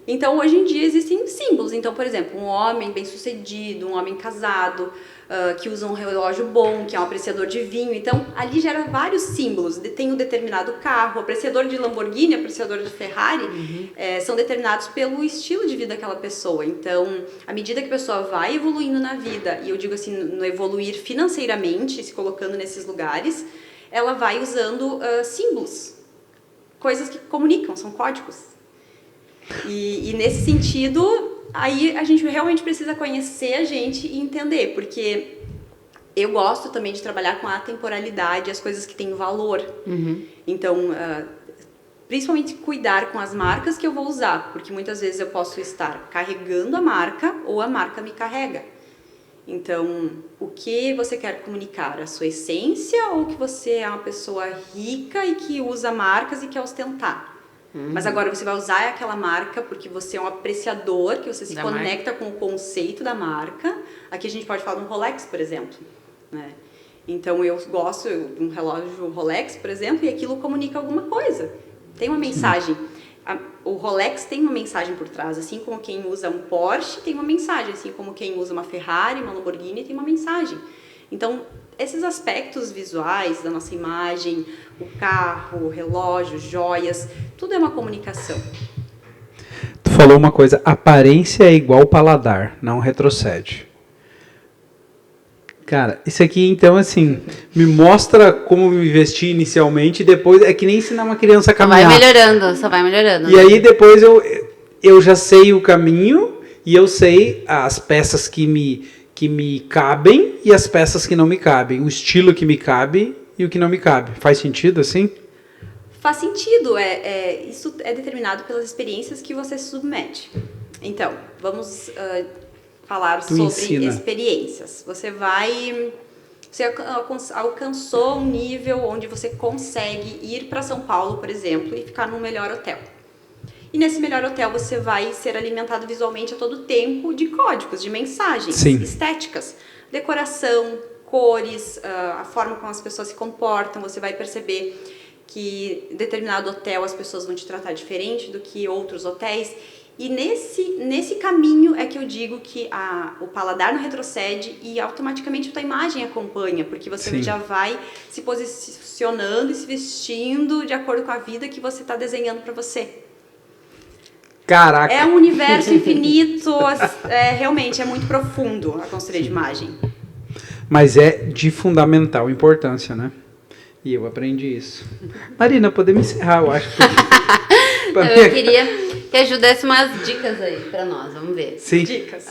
Então, hoje em dia, existem símbolos. Então, por exemplo, um homem bem-sucedido, um homem casado, que usa um relógio bom, que é um apreciador de vinho. Então, ali gera vários símbolos. Tem um determinado carro, o apreciador de Lamborghini, apreciador de Ferrari, são determinados pelo estilo de vida daquela pessoa. Então, à medida que a pessoa vai evoluindo na vida, e eu digo assim, no evoluir financeiramente, se colocando nesses lugares, ela vai usando símbolos, coisas que comunicam, são códigos. E nesse sentido, aí a gente realmente precisa conhecer a gente e entender, porque eu gosto também de trabalhar com a temporalidade, as coisas que têm valor. Então, principalmente cuidar com as marcas que eu vou usar, porque muitas vezes eu posso estar carregando a marca ou a marca me carrega. Então, o que você quer comunicar? A sua essência ou que você é uma pessoa rica e que usa marcas e quer ostentar? Mas agora você vai usar aquela marca porque você é um apreciador, que você se conecta com o conceito da marca. Aqui a gente pode falar de um Rolex, por exemplo, né? Então eu gosto de um relógio Rolex, por exemplo, e aquilo comunica alguma coisa. Tem uma mensagem. O Rolex tem uma mensagem por trás, assim como quem usa um Porsche tem uma mensagem, assim como quem usa uma Ferrari, uma Lamborghini tem uma mensagem. Então, esses aspectos visuais da nossa imagem, o carro, o relógio, joias, tudo é uma comunicação. Tu falou uma coisa, aparência é igual paladar, não retrocede. Cara, isso aqui então assim, me mostra como me vestir inicialmente e depois é que nem ensinar uma criança a caminhar. Só vai melhorando. E aí depois eu já sei o caminho e eu sei as peças que me cabem e as peças que não me cabem, o estilo que me cabe e o que não me cabe. Faz sentido assim? Faz sentido, isso é determinado pelas experiências que você se submete. Então, vamos falar Tu sobre ensina. experiências. Você alcançou um nível onde você consegue ir para São Paulo, por exemplo, e ficar num melhor hotel. E nesse melhor hotel você vai ser alimentado visualmente a todo tempo de códigos, de mensagens Sim. estéticas, decoração, cores, a forma como as pessoas se comportam. Você vai perceber que em determinado hotel as pessoas vão te tratar diferente do que outros hotéis. E nesse caminho é que eu digo que o paladar não retrocede e automaticamente a tua imagem acompanha, porque você Sim. já vai se posicionando e se vestindo de acordo com a vida que você está desenhando para você. Caraca. É um universo infinito, realmente é muito profundo a consultoria de imagem. Mas é de fundamental importância, né? E eu aprendi isso. Marina, podemos encerrar, eu acho. Eu queria que ajudasse umas dicas aí pra nós, vamos ver. Sim. Dicas.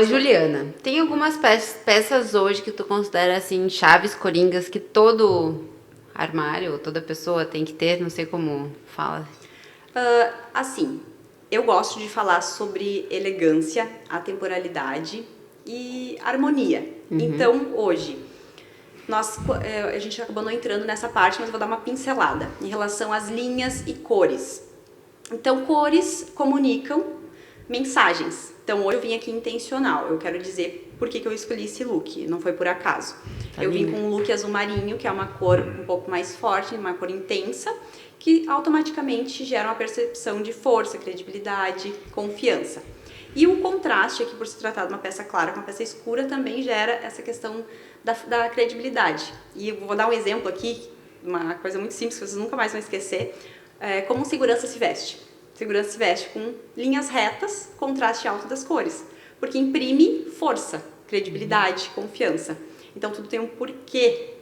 Juliana, tem algumas peças hoje que tu considera assim, chaves coringas que todo armário, toda pessoa tem que ter, não sei como fala. Assim, eu gosto de falar sobre elegância, atemporalidade e harmonia. Então, hoje, a gente acabou não entrando nessa parte, mas eu vou dar uma pincelada em relação às linhas e cores. Então, cores comunicam mensagens. Então, hoje eu vim aqui intencional. Eu quero dizer por que eu escolhi esse look, não foi por acaso. Tá eu vim lindo. com um look azul marinho, que é uma cor um pouco mais forte, uma cor intensa, que automaticamente gera uma percepção de força, credibilidade, confiança. E o contraste aqui, por se tratar de uma peça clara com uma peça escura, também gera essa questão da credibilidade. E eu vou dar um exemplo aqui, uma coisa muito simples que vocês nunca mais vão esquecer, como um segurança se veste. Segurança se veste com linhas retas, contraste alto das cores, porque imprime força, credibilidade, confiança. Então tudo tem um porquê.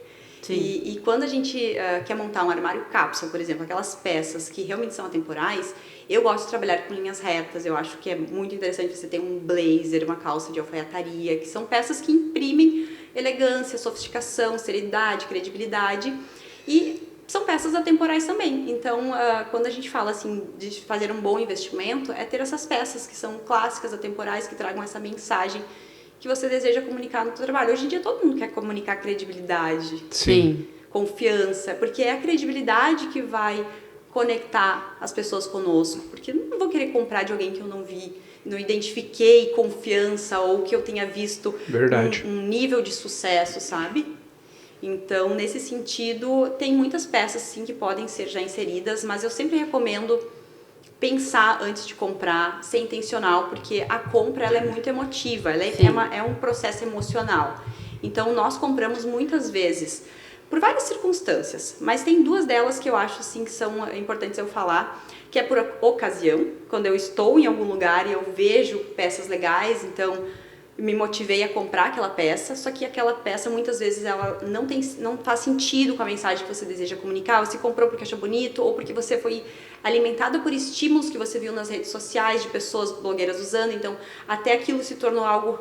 E quando a gente quer montar um armário cápsula, por exemplo, aquelas peças que realmente são atemporais, eu gosto de trabalhar com linhas retas. Eu acho que é muito interessante você ter um blazer, uma calça de alfaiataria, que são peças que imprimem elegância, sofisticação, seriedade, credibilidade. E são peças atemporais também. Então, quando a gente fala assim de fazer um bom investimento, é ter essas peças que são clássicas, atemporais, que tragam essa mensagem que você deseja comunicar no seu trabalho. Hoje em dia todo mundo quer comunicar credibilidade, Sim. confiança, porque é a credibilidade que vai conectar as pessoas conosco. Porque eu não vou querer comprar de alguém que eu não vi, não identifiquei confiança ou que eu tenha visto um nível de sucesso, sabe? Então, nesse sentido, tem muitas peças sim que podem ser já inseridas, mas eu sempre recomendo pensar antes de comprar, ser intencional, porque a compra ela é muito emotiva, ela é um processo emocional. Então, nós compramos muitas vezes por várias circunstâncias, mas tem duas delas que eu acho assim, que são importantes eu falar, que é por ocasião, quando eu estou em algum lugar e eu vejo peças legais, então me motivei a comprar aquela peça, só que aquela peça muitas vezes ela não faz sentido com a mensagem que você deseja comunicar. Você comprou porque achou bonito ou porque você foi alimentada por estímulos que você viu nas redes sociais de pessoas blogueiras usando, então até aquilo se tornou algo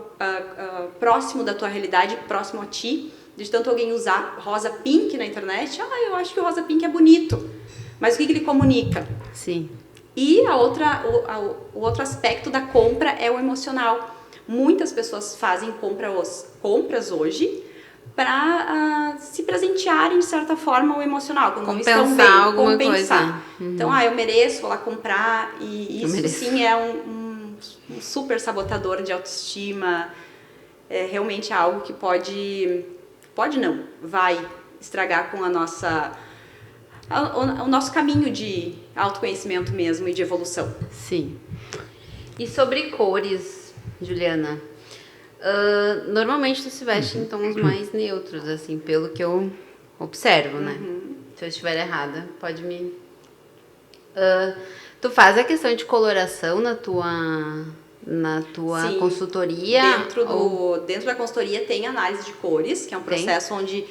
próximo da tua realidade, próximo a ti, de tanto alguém usar rosa pink na internet. Eu acho que o rosa pink é bonito, mas o que ele comunica? Sim. E o outro aspecto da compra é o emocional. Muitas pessoas fazem compras hoje para se presentearem de certa forma o emocional, quando não estão bem, alguma compensar. Coisa. Então, eu mereço, vou lá comprar, e isso sim é um super sabotador de autoestima. É realmente algo que vai estragar com o nosso caminho de autoconhecimento mesmo e de evolução. Sim. E sobre cores, Juliana, normalmente tu se veste em tons mais neutros, assim, pelo que eu observo, né? Se eu estiver errada, pode me... tu faz a questão de coloração na tua Sim, consultoria? Dentro da consultoria tem análise de cores, que é um processo onde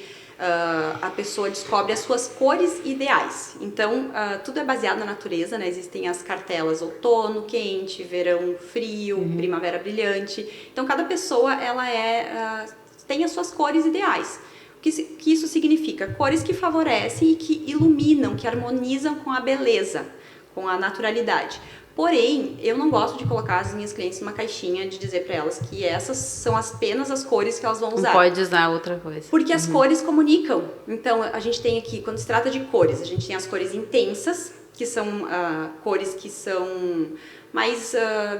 a pessoa descobre as suas cores ideais. Então, tudo é baseado na natureza, né? Existem as cartelas outono quente, verão frio, primavera brilhante. Então, cada pessoa tem as suas cores ideais. O que isso significa? Cores que favorecem e que iluminam, que harmonizam com a beleza, com a naturalidade. Porém, eu não gosto de colocar as minhas clientes numa caixinha de dizer para elas que essas são apenas as cores que elas vão usar. Não pode usar outra coisa. Porque as cores comunicam. Então, a gente tem aqui, quando se trata de cores, a gente tem as cores intensas, que são cores que são mais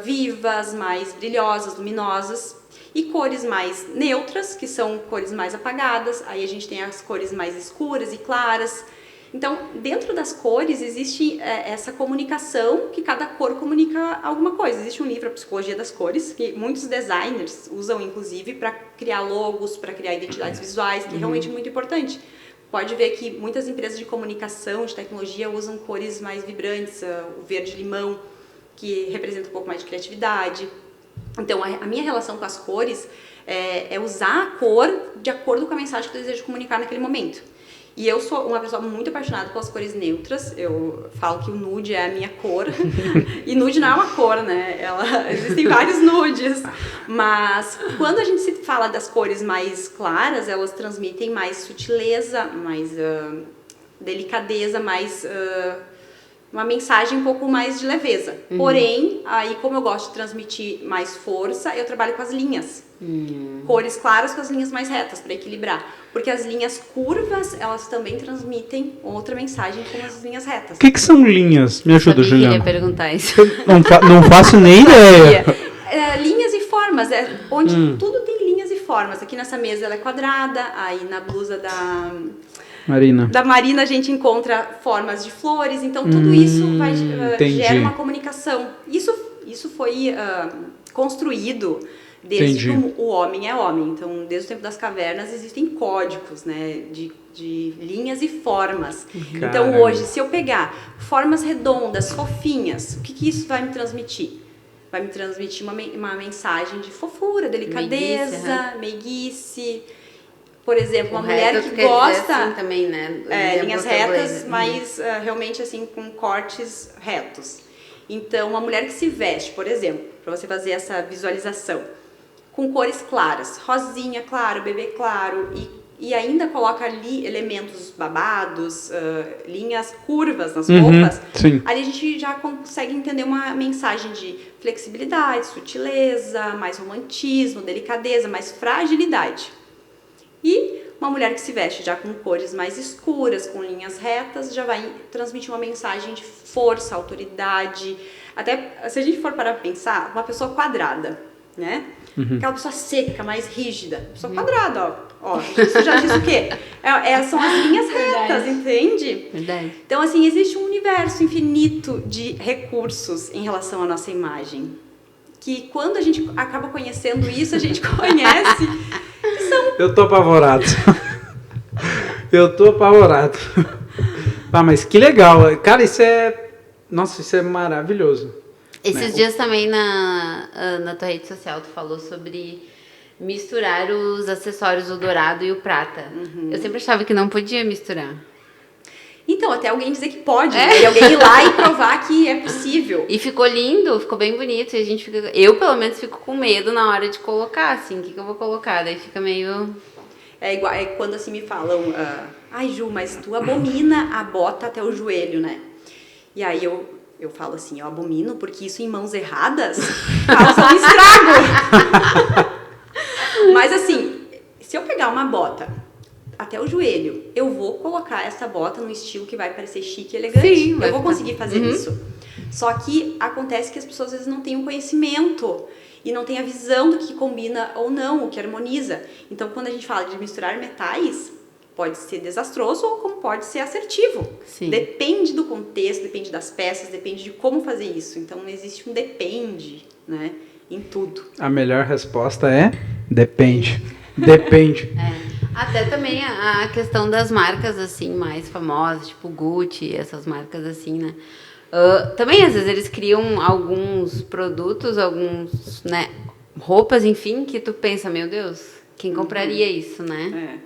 vivas, mais brilhosas, luminosas. E cores mais neutras, que são cores mais apagadas. Aí a gente tem as cores mais escuras e claras. Então, dentro das cores, existe essa comunicação, que cada cor comunica alguma coisa. Existe um livro, A Psicologia das Cores, que muitos designers usam, inclusive, para criar logos, para criar identidades visuais, que é realmente muito importante. Pode ver que muitas empresas de comunicação, de tecnologia, usam cores mais vibrantes, o verde-limão, que representa um pouco mais de criatividade. Então, a minha relação com as cores é usar a cor de acordo com a mensagem que eu desejo comunicar naquele momento. E eu sou uma pessoa muito apaixonada pelas cores neutras. Eu falo que o nude é a minha cor. E nude não é uma cor, né? Existem vários nudes. Mas quando a gente se fala das cores mais claras, elas transmitem mais sutileza, mais delicadeza, mais... uma mensagem um pouco mais de leveza. Porém, aí como eu gosto de transmitir mais força, eu trabalho com as linhas. Cores claras com as linhas mais retas, para equilibrar. Porque as linhas curvas, elas também transmitem outra mensagem como as linhas retas. O que são linhas? Me ajuda, Juliana. Eu queria perguntar isso. Não faço nem ideia. Linhas e formas, onde tudo tem linhas e formas. Aqui nessa mesa ela é quadrada, aí na blusa da Marina a gente encontra formas de flores, então tudo isso gera uma comunicação. Isso foi construído desde que o homem é homem. Então, desde o tempo das cavernas existem códigos, né, de linhas e formas. Caramba. Então, hoje, se eu pegar formas redondas, fofinhas, o que isso vai me transmitir? Vai me transmitir uma mensagem de fofura, delicadeza, meiguice. Por exemplo, uma mulher que gosta assim também, né? Linhas retas, mas realmente assim com cortes retos. Então, uma mulher que se veste, por exemplo, para você fazer essa visualização, com cores claras, rosinha claro, bebê claro, e ainda coloca ali elementos babados, linhas curvas nas roupas, ali a gente já consegue entender uma mensagem de flexibilidade, sutileza, mais romantismo, delicadeza, mais fragilidade. E uma mulher que se veste já com cores mais escuras, com linhas retas, já vai transmitir uma mensagem de força, autoridade. Até se a gente for para pensar, uma pessoa quadrada, né? Aquela pessoa seca, mais rígida. Pessoa quadrada, ó. Isso já diz o quê? São as linhas retas, entende? Verdade. Então, assim, existe um universo infinito de recursos em relação à nossa imagem. Que quando a gente acaba conhecendo isso, a gente conhece... Eu tô apavorado. Mas que legal. Cara, isso é maravilhoso. Esses dias também na tua rede social tu falou sobre misturar os acessórios, o dourado e o prata. Eu sempre achava que não podia misturar. Então, até alguém dizer que pode, né? E alguém ir lá e provar que é possível. E ficou lindo, ficou bem bonito. E a gente eu, pelo menos, fico com medo na hora de colocar, assim. O que eu vou colocar? Daí fica meio... É igual quando assim me falam... Ai, Ju, mas tu abomina a bota até o joelho, né? E aí eu falo assim, eu abomino porque isso em mãos erradas causa um estrago. Mas assim, se eu pegar uma bota... até o joelho, eu vou colocar essa bota num estilo que vai parecer chique e elegante. Sim, eu vou conseguir fazer isso. Só que acontece que as pessoas às vezes não têm o conhecimento e não têm a visão do que combina ou não, o que harmoniza. Então, quando a gente fala de misturar metais, pode ser desastroso ou como pode ser assertivo. Sim. Depende do contexto, depende das peças, depende de como fazer isso. Então, existe um depende, né, em tudo. A melhor resposta é depende. Depende. Até também a questão das marcas, assim, mais famosas, tipo Gucci, essas marcas assim, né? Também, às vezes, eles criam alguns produtos, né, roupas, enfim, que tu pensa, meu Deus, quem compraria isso, né?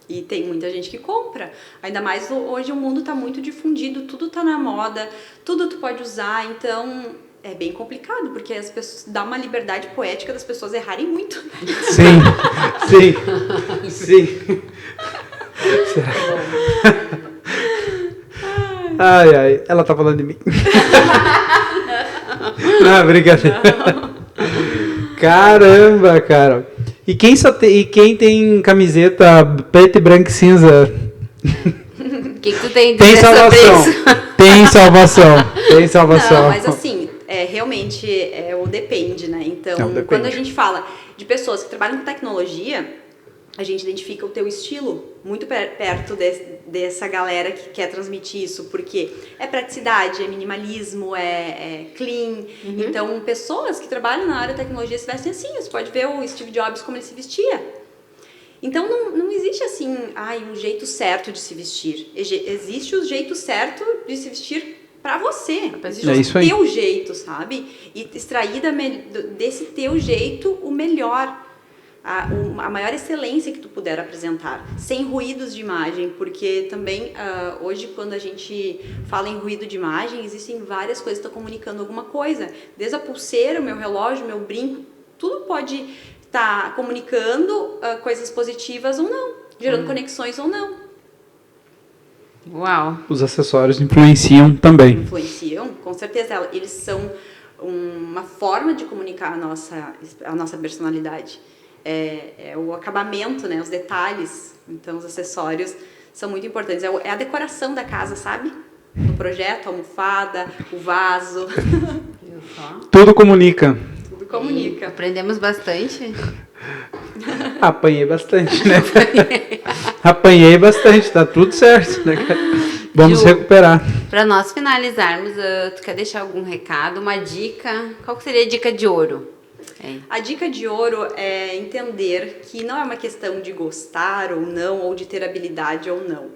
E tem muita gente que compra. Ainda mais hoje o mundo tá muito difundido, tudo tá na moda, tudo tu pode usar, então... É bem complicado, porque as pessoas dá uma liberdade poética das pessoas errarem muito. Sim. Ai, ela tá falando de mim. Não, brincadeira. Caramba, cara. E quem tem camiseta preta e branca e cinza? O que tu tem a Tem dizer sobre salvação. isso? Tem salvação. Tem salvação. Não, mas assim, realmente o depende, né? Então, Depende. quando a gente fala de pessoas que trabalham com tecnologia, a gente identifica o teu estilo muito perto dessa galera que quer transmitir isso, porque é praticidade, é minimalismo, é clean. Então, pessoas que trabalham na área de tecnologia se vestem assim. Você pode ver o Steve Jobs como ele se vestia. Então, não existe assim, um jeito certo de se vestir. Existe o jeito certo de se vestir para você. Existe o teu jeito, sabe? E extrair desse teu jeito o melhor. A maior excelência que tu puder apresentar, sem ruídos de imagem, porque também hoje quando a gente fala em ruído de imagem, existem várias coisas que estão comunicando alguma coisa, desde a pulseira, o meu relógio, o meu brinco, tudo pode estar comunicando coisas positivas ou não, gerando conexões ou não. Uau! Os acessórios influenciam também. Influenciam, com certeza, eles são uma forma de comunicar a nossa personalidade. É o acabamento, né? Os detalhes. Então, os acessórios são muito importantes. É a decoração da casa, sabe? Do projeto, a almofada, o vaso. Tudo comunica. Tudo comunica. Aprendemos bastante. Apanhei bastante, né? Apanhei bastante, tá tudo certo, né? Vamos Ju, recuperar. Para nós finalizarmos, tu quer deixar algum recado, uma dica? Qual que seria a dica de ouro? A dica de ouro é entender que não é uma questão de gostar ou não, ou de ter habilidade ou não,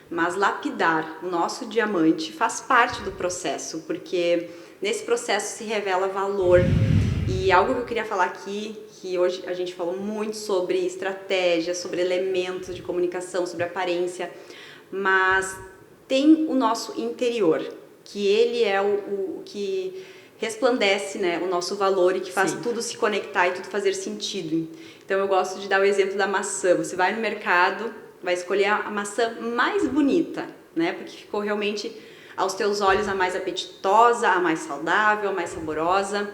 mas lapidar o nosso diamante faz parte do processo, porque nesse processo se revela valor. E algo que eu queria falar aqui, que hoje a gente falou muito sobre estratégia, sobre elementos de comunicação, sobre aparência, mas tem o nosso interior, que ele é o que resplandece, né, o nosso valor e que faz tudo se conectar e tudo fazer sentido. Então eu gosto de dar o exemplo da maçã. Você vai no mercado, vai escolher a maçã mais bonita, né, porque ficou realmente aos teus olhos a mais apetitosa, a mais saudável, a mais saborosa.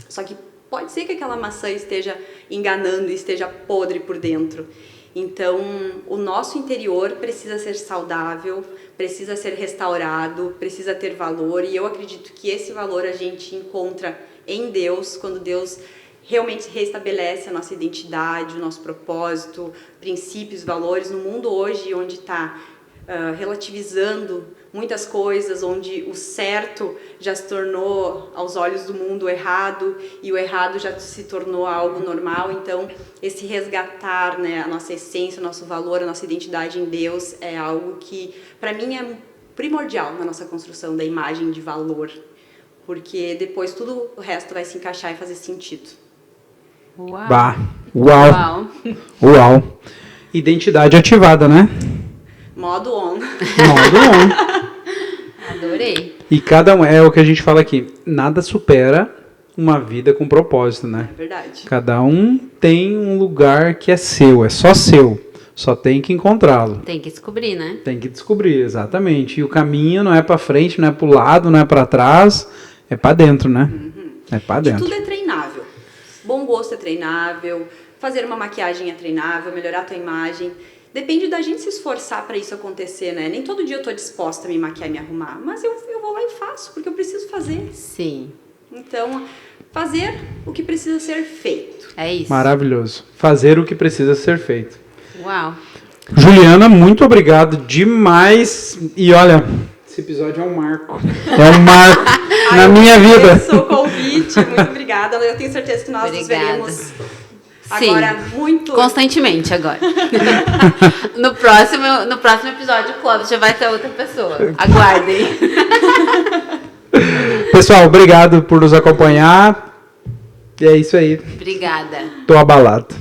Só que pode ser que aquela maçã esteja enganando e esteja podre por dentro. Então, o nosso interior precisa ser saudável, precisa ser restaurado, precisa ter valor. E eu acredito que esse valor a gente encontra em Deus, quando Deus realmente restabelece a nossa identidade, o nosso propósito, princípios, valores. No mundo hoje, onde está relativizando muitas coisas, onde o certo já se tornou, aos olhos do mundo, errado, e o errado já se tornou algo normal. Então, esse resgatar, né, a nossa essência, o nosso valor, a nossa identidade em Deus é algo que, para mim, é primordial na nossa construção da imagem de valor, porque depois tudo o resto vai se encaixar e fazer sentido. Uau! Bah. Uau! Uau! Identidade ativada, né? Modo on. Modo on. Adorei. E cada um, é o que a gente fala aqui, nada supera uma vida com propósito, né? É verdade. Cada um tem um lugar que é seu, é só seu. Só tem que encontrá-lo. Tem que descobrir, né? Tem que descobrir, exatamente. E o caminho não é para frente, não é para o lado, não é para trás, é para dentro, né? É para dentro. E tudo é treinável. Bom gosto é treinável, fazer uma maquiagem é treinável, melhorar a tua imagem. Depende da gente se esforçar para isso acontecer, né? Nem todo dia eu tô disposta a me maquiar e me arrumar, mas eu vou lá e faço, porque eu preciso fazer. Sim. Então, fazer o que precisa ser feito. É isso. Maravilhoso. Fazer o que precisa ser feito. Uau. Juliana, muito obrigado demais. E olha, esse episódio é um marco. É um marco na minha vida. Eu sou o convite, muito obrigada. Eu tenho certeza que nós nos veremos agora muito... Constantemente agora. no próximo episódio, o Clóvis já vai ter outra pessoa. Aguardem. Pessoal, obrigado por nos acompanhar. E é isso aí. Obrigada. Tô abalado.